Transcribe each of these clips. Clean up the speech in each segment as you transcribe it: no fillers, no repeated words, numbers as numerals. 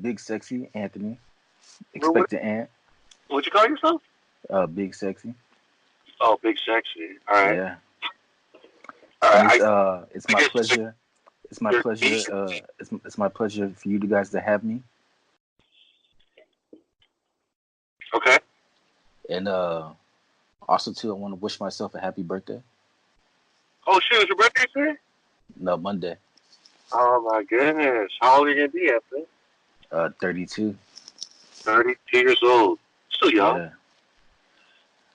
Big Sexy Anthony. What, Expected Ant. what'd you call yourself? Big Sexy. Oh, Big Sexy. All right. Yeah. All And right. it's I my guess pleasure. It's my you're pleasure. It's my pleasure for you guys to have me. okay. And also too, I want to wish myself a happy birthday. Oh, shit, it's your birthday today? No, Monday. Oh, my goodness. How old are you going to be, Anthony? 32. 32 years old. Still young. Yeah.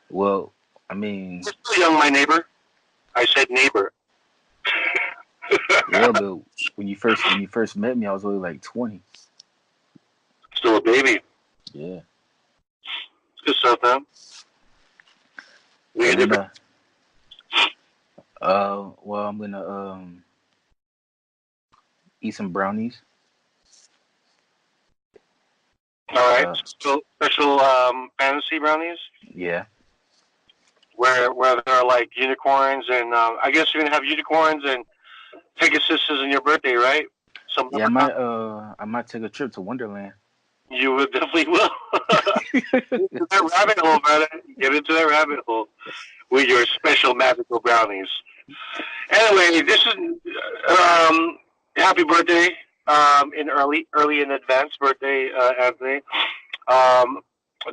Well, I mean, You're still young, my neighbor. I said neighbor. yeah, but when you first met me, I was only like 20. Still a baby. Yeah. It's good stuff, man. And then well, I'm gonna eat some brownies. All right. Uh, Special fantasy brownies yeah. where there are like unicorns and I guess you're gonna have unicorns and Pegasus in your birthday, right? Some Yeah, I might take a trip to Wonderland. you would definitely will. Get into that rabbit hole, brother. Get into that rabbit hole with your special magical brownies. Anyway, this is happy birthday in early in advance birthday, Anthony. Um,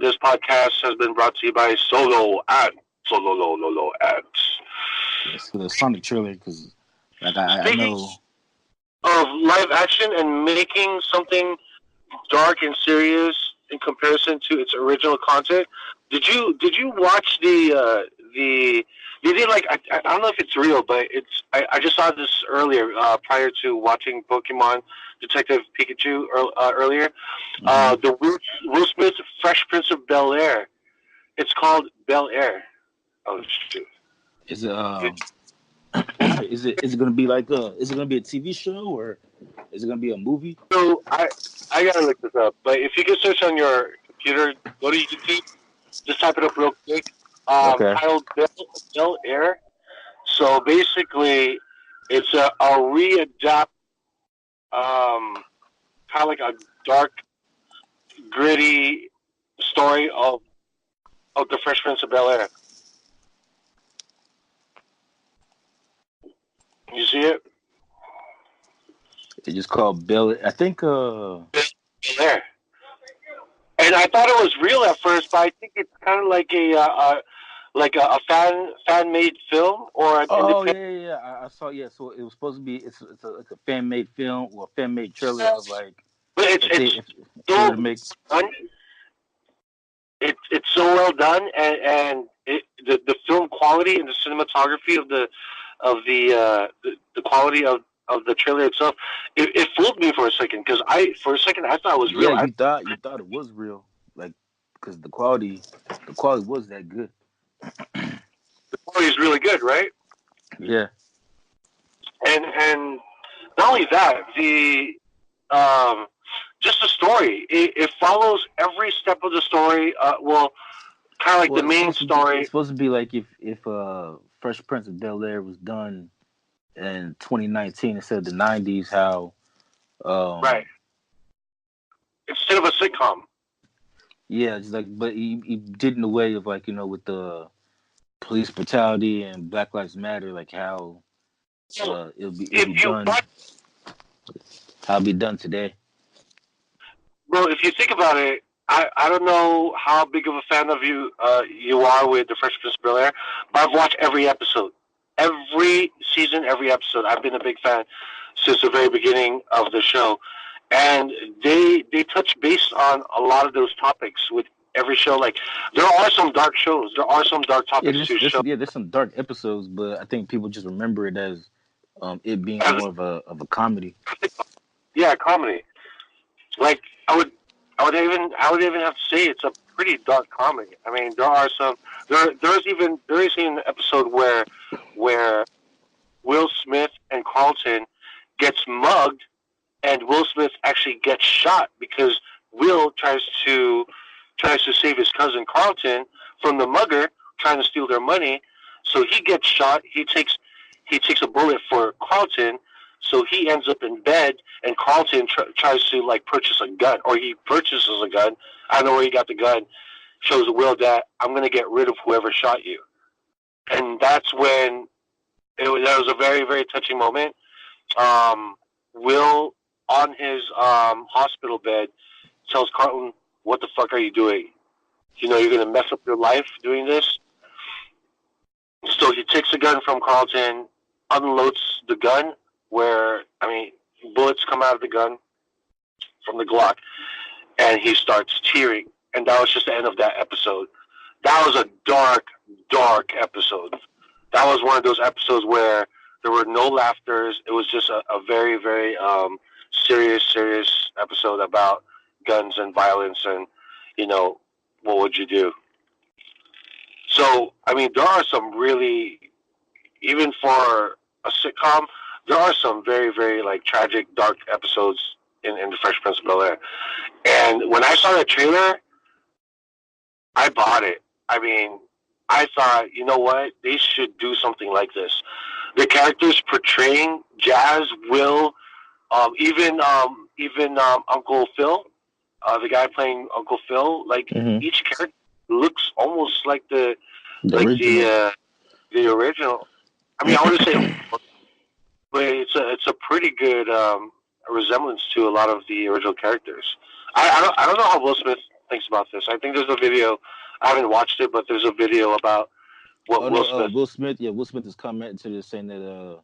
this podcast has been brought to you by Solo Ads. Yes, for the Sonic trailer, because like I Speaking know. of live action and making something dark and serious in comparison to its original content, did you watch the they did like I don't know if it's real, but I just saw this earlier prior to watching Pokemon Detective Pikachu earlier. Mm-hmm. The Will Smith Fresh Prince of Bel Air. It's called Bel Air. Oh shoot! Is it is it gonna be like is it gonna be a TV show or is it gonna be a movie? So I gotta look this up. But if you can search on your computer, go to YouTube. Just type it up real quick. Okay. Titled Bel Air. So basically, it's a readapt, kind of like a dark, gritty story of the Fresh Prince of Bel Air. You see it? It's just called Bel. I think. Bel Air. And I thought it was real at first, but I think it's kind of like a fan made film or an Oh independent. yeah. I saw. Yeah, so it was supposed to be. Like a fan made film or a fan made trailer of like But if they it's if they were so to make. done. It's so well done, and the film quality and the cinematography of the quality of the trailer itself, it fooled me for a second because I thought it was Yeah, real. you thought it was real, like because the quality was that good. The quality is really good, right? Yeah. And not only that, the um, just the story. It follows every step of the story. Well, kind of like the Well, main it's story. supposed to be like if Fresh Prince of Bel Air was done in 2019 instead of the 90s. How Right. um Instead of a sitcom. yeah, just like but he did in a way of like with the police brutality and Black Lives Matter, like how So it'll be if you done watch, how it'll be done today. well, if you think about it, I don't know how big of a fan of you are with the Fresh Prince of Bel Air, but I've watched every episode, every season, every episode. I've been a big fan since the very beginning of the show, and they touch base on a lot of those topics with every show. Like there are some dark shows, there are some dark Yeah, topics to show. there's some dark episodes, but I think people just remember it as it being As, more of a comedy. yeah, comedy. Like I would even have to say it's a pretty dark comedy. I mean, there are some there is even an episode where Will Smith and Carlton gets mugged, and Will Smith actually gets shot because Will tries to save his cousin Carlton from the mugger trying to steal their money. So he gets shot. He takes a bullet for Carlton, So he ends up in bed, and Carlton tries to like purchase a gun, or he purchases a gun. I don't know where he got the gun. Shows Will that I'm going to get rid of whoever shot you, and that's when that was a very, very touching moment. Will, on his hospital bed, tells Carlton, "What the fuck are you doing? You know you're going to mess up your life doing this." So he takes the gun from Carlton, unloads the gun, bullets come out of the gun from the Glock, and he starts tearing. And that was just the end of that episode. That was a dark, dark episode. That was one of those episodes where there were no laughters. It was just a very, very serious episode about guns and violence and, what would you do? So, there are some really, even for a sitcom, there are some very, very, tragic, dark episodes in The Fresh Prince of Bel Air. And when I saw that trailer, I bought it. I thought, you know what? They should do something like this. The characters portraying Jazz, Will, even Uncle Phil, the guy playing Uncle Phil, each character looks almost like the original. The original. I wouldn't say, but it's a pretty good resemblance to a lot of the original characters. I don't know how Will Smith thinks about this. I think there's a video. I haven't watched it, but there's a video about what Will Smith. Will Smith. Yeah, Will Smith is commenting to this, saying that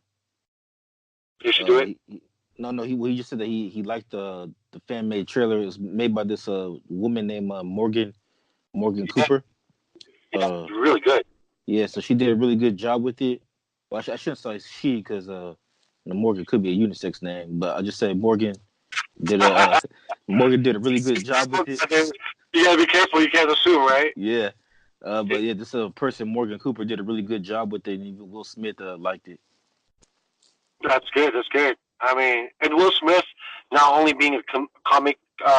you should do it. He just said that he liked the fan made trailer. It was made by this woman named Morgan Cooper. It's really good. Yeah, so she did a really good job with it. Well, I shouldn't say she because Morgan could be a unisex name, but I just say Morgan did a really good job with it. You gotta be careful. You can't assume, right? Yeah. But yeah, this person, Morgan Cooper, did a really good job with it, and even Will Smith liked it. That's good. And Will Smith, not only being a comic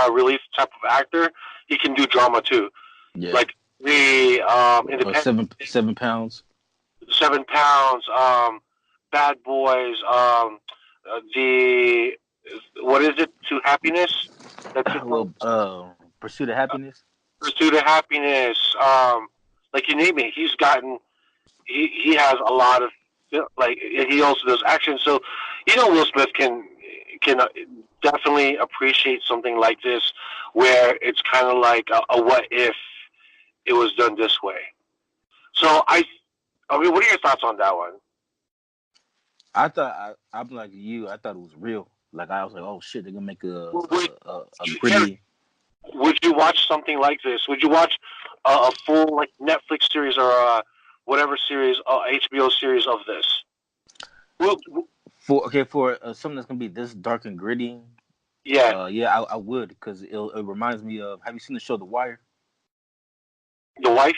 relief type of actor, he can do drama too. Yeah. Like the Independent 7 pounds. 7 pounds. Bad Boys. What is it? To Happiness. Pursuit of Happiness. Pursuit of Happiness. You name it, he's gotten. He has a lot of he also does action. So Will Smith can definitely appreciate something like this, where it's kind of like a what if it was done this way. So what are your thoughts on that one? I thought I'm like you. I thought it was real. I was like, oh shit, they're gonna make a pretty. Would you watch something like this? Would you watch a full Netflix series or whatever series, HBO series of this? For something that's gonna be this dark and gritty. Yeah. I would, because it reminds me of. Have you seen the show The Wire? The Wife.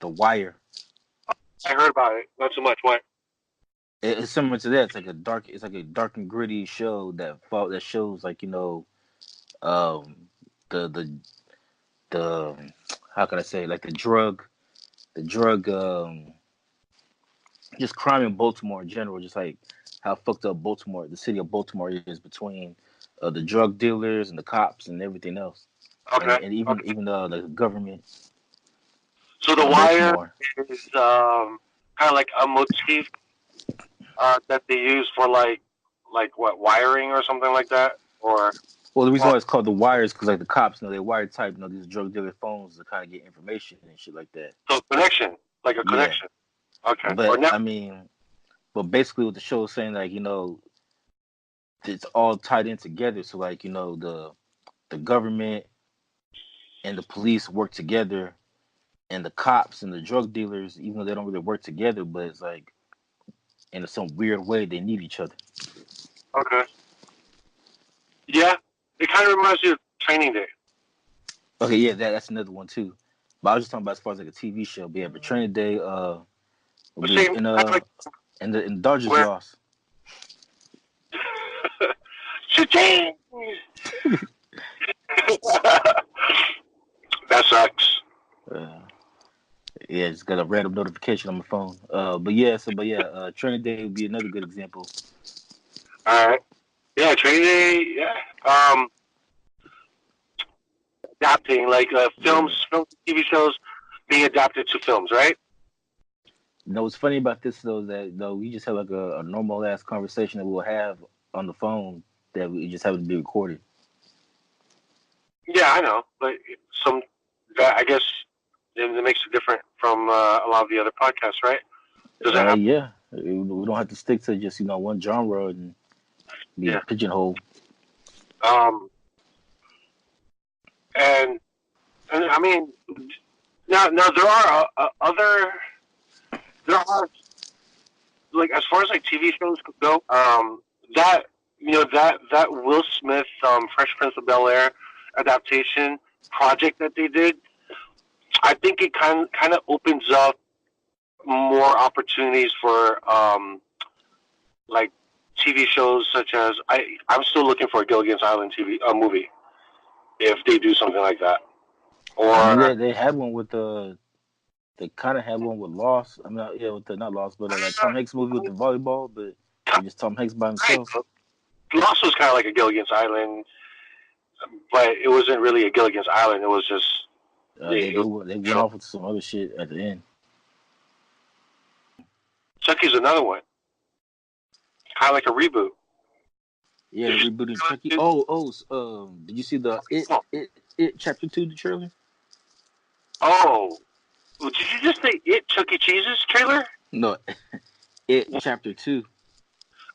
The Wire. I heard about it. Not so much. What? It's similar to that. It's like a dark and gritty show that shows the how can I say, the drug just crime in Baltimore in general, just how fucked up the city of Baltimore is between the drug dealers and the cops and everything else. Okay. And even the government. So The Wire is kind of like a motif that they use for what, wiring or something like that, or. Well, the reason why it's called The Wire is because the cops, they wire type, these drug dealer phones to kind of get information and shit like that. So connection, like a connection. Okay. But but basically what the show is saying, it's all tied in together. So the government and the police work together, and the cops and the drug dealers, even though they don't really work together, but it's in some weird way they need each other. Okay. Yeah. It kind of reminds you of Training Day. Okay, yeah, that's another one too. But I was just talking about as far as a TV show. But yeah, but Training Day, and the Dodgers lost. Cha-ching! That sucks. Yeah, just got a random notification on my phone. Training Day would be another good example. All right. Yeah, Training Day. Yeah. Adapting like Yeah. films, TV shows being adapted to films, right? You know what's funny about this though is that though we just have like a normal ass conversation that we'll have on the phone that we just have to be recorded. Yeah, I know, but some that I guess it makes it different from a lot of the other podcasts, right? Does that happen? Yeah, we don't have to stick to just one genre and be Yeah. pigeonholed. Um, and and I mean, now there are other there are like as far as like TV shows go, that that Will Smith Fresh Prince of Bel Air adaptation project that they did, I think it kind of opens up more opportunities for like TV shows such as I'm still looking for a Gilligan's Island TV movie if they do something like that. I mean, Or they had one with they kind of had one with Lost. I mean, yeah, with the not Lost, but that Tom Hanks movie with the volleyball, but it was just Tom Hanks by right, himself. Lost was kind of like a Gilligan's Island, but it wasn't really a Gilligan's Island. It was just They it was they a went show. off with some other shit at the end. Chucky's another one, kind of like a reboot. Yeah, they rebooted Chucky. Did you see the It Chapter 2 the trailer? Oh, did you just say it Chuck E. Cheese's trailer? No, It Chapter 2.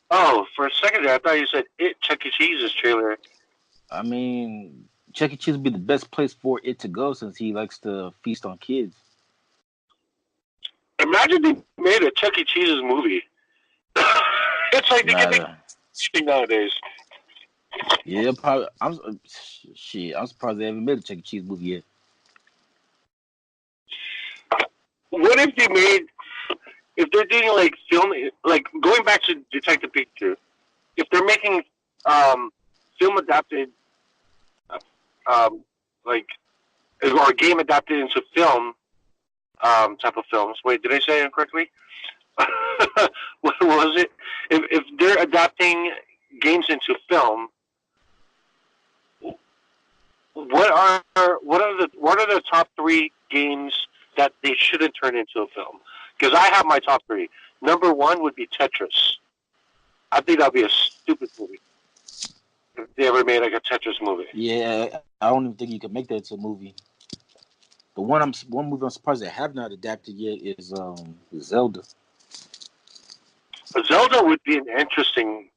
Oh, for a second there, I thought you said it Chuck E. Cheese's trailer. I mean, Chuck E. Cheese would be the best place for it to go since he likes to feast on kids. Imagine they made a Chuck E. Cheese's movie. It's like they can make Nah, anything nowadays. yeah, probably. Shit. I'm surprised they haven't made a Chuck E. Cheese movie yet. What if they made, if they're doing like film, like going back to Detective Pikachu, if they're making film adapted, um, like, or game adapted into film type of films. Wait, did I say it correctly? What was it? If they're adapting games into film, what are the top three games that they shouldn't turn into a film? Because I have my top three. Number one would be Tetris. I think that'd be a stupid movie if they ever made like a Tetris movie. Yeah, I don't even think you could make that into a movie. The one movie I'm surprised they have not adapted yet is Zelda. Zelda would be an interesting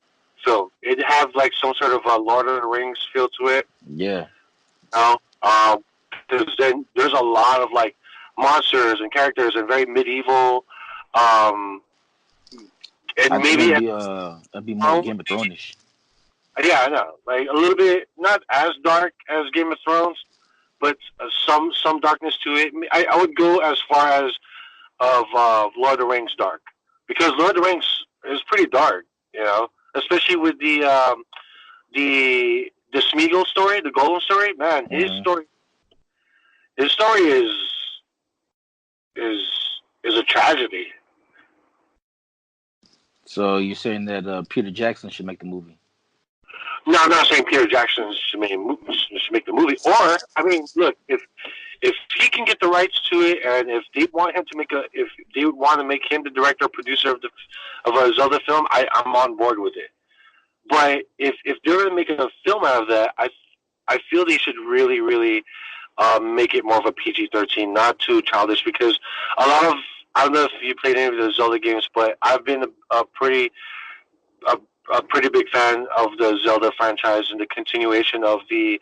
film. It'd have like some sort of a Lord of the Rings feel to it. Yeah, You know? There's a lot of like monsters and characters and very medieval, um, and I think maybe it'd be more Game of Thrones-ish. yeah, I know, like a little bit not as dark as Game of Thrones, but some darkness to it. I would go as far as of Lord of the Rings dark because Lord of the Rings is pretty dark, especially with the Smeagol story, the Golem story. Man, his Mm-hmm. story his story is is a tragedy. So you're saying that Peter Jackson should make the movie? No, I'm not saying Peter Jackson should make the movie. Or I mean, look, if he can get the rights to it, and if they want him to if they want to make him the director or producer of a Zelda film, I'm on board with it. But if they're going to make a film out of that, I feel they should really really make it more of a PG-13, not too childish, because a lot of I don't know if you played any of the Zelda games, but I've been a, a pretty big fan of the Zelda franchise and the continuation of the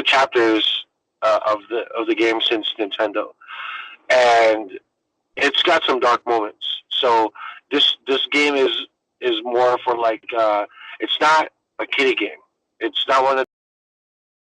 chapters of the game since Nintendo, and it's got some dark moments. So this game is more for like it's not a kiddie game. It's not one that